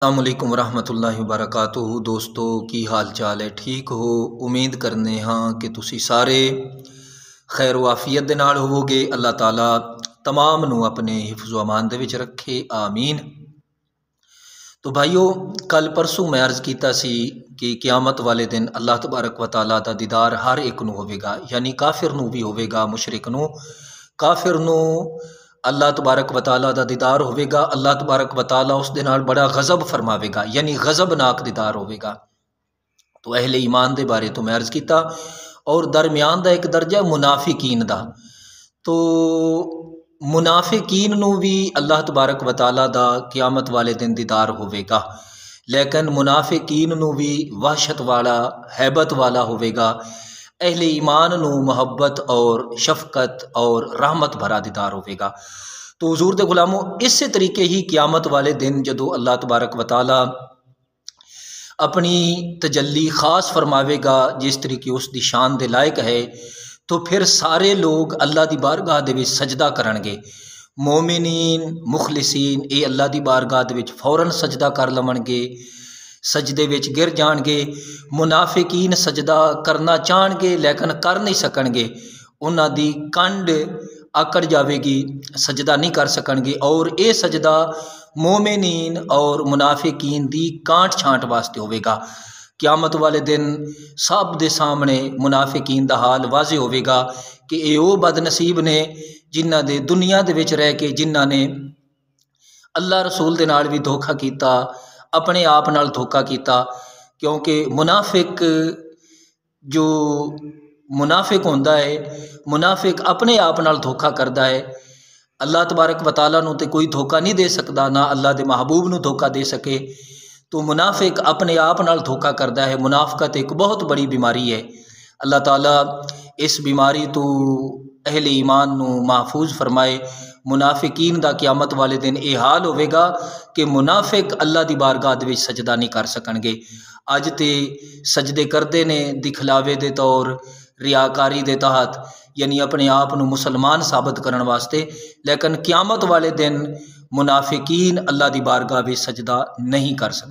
अस्सलामुअलैकुम रहमतुल्लाहि वबरकातुहू। दोस्तों की हाल चाल है? ठीक हो? उम्मीद करने हाँ कि तुसी सारे खैर वाफियत दे नाल होवोगे। अल्लाह ताला तमाम नू अपने हिफ्ज़ व अमान दे विच रखे, आमीन। तो भाईओ, कल परसों मैं अर्ज़ कीता सी कि क़यामत वाले दिन अल्लाह तबारक व तआला दा दीदार हर एक नू होवेगा, यानी काफिर नू भी होवेगा, मुशरिक नू, काफिर नू अल्लाह तबारक व तआला दा दीदार होवेगा। अल्लाह तबारक व तआला उस दे नाल बड़ा गज़ब फरमावेगा, यानी गज़बनाक दीदार होवेगा। तो अहले ईमान दे बारे तो मैं अर्ज़ कीता, और दरम्यान दा एक दर्जा मुनाफिकीन दा। तो मुनाफिकीन नू भी अल्लाह तबारक व तआला दा क़यामत वाले दिन दीदार होवेगा, लेकिन मुनाफिकीन नू भी वहशत वाला, हैबत वाला होवेगा। अहले ईमान नू मोहब्बत और शफ़क़त और रहमत भरा दीदार होवेगा। तो हुज़ूर दे गुलामों, इस तरीके ही क़यामत वाले दिन जदों अल्लाह तबारक व तआला अपनी तजल्ली ख़ास फरमावेगा, जिस तरीके उसकी शान दे लायक है, तो फिर सारे लोग अल्लाह की बारगाह दे विच सजदा करनगे। मोमिनीन मुखलिसीन ये अल्लाह की बारगाह दे विच फौरन सजदा कर लवणगे, सजदे विच गिर जाणगे। मुनाफिकीन सजदा करना चाहणगे लेकिन कर नहीं सकणगे, उन्हां दी कंड आकड़ जाएगी, सजदा नहीं कर सकणगे। और ये सजदा मोमिनीन और मुनाफिकीन दी कांट छांट वास्ते होवेगा। क़यामत वाले दिन सब दे सामने मुनाफिकीन दा हाल वाज़े होवेगा कि ये वो बदनसीब ने जिन्हां दे दुनिया दे विच रह के जिन्हां ने अल्लाह रसूल दे नाल भी धोखा कीता, अपने आप नाल धोखा कीता। क्योंकि मुनाफिक जो मुनाफिक होंदा है, मुनाफिक अपने आप नाल धोखा करदा है। अल्लाह तबारक व तआला नू ते कोई धोखा नहीं दे सकता, ना अल्लाह दे महबूब नू धोखा दे सके। तो मुनाफिक अपने आप नाल धोखा करदा है। मुनाफकत एक बहुत बड़ी बीमारी है। अल्लाह ताला इस बीमारी तो अहले ईमान नू महफूज फरमाए। मुनाफिकीन दा क़यामत वाले दिन ये हाल होवेगा कि मुनाफिक अल्लाह दी बारगाह दे विच सजदा नहीं कर सकणगे। अज ते सजदे करते ने दिखलावे दे तौर, रियाकारी दे तहत, यानी अपने आप नू मुसलमान साबित करने वास्ते, लेकिन क़यामत वाले दिन मुनाफिकीन अल्लाह दी बारगाह विच सजदा नहीं कर सकते।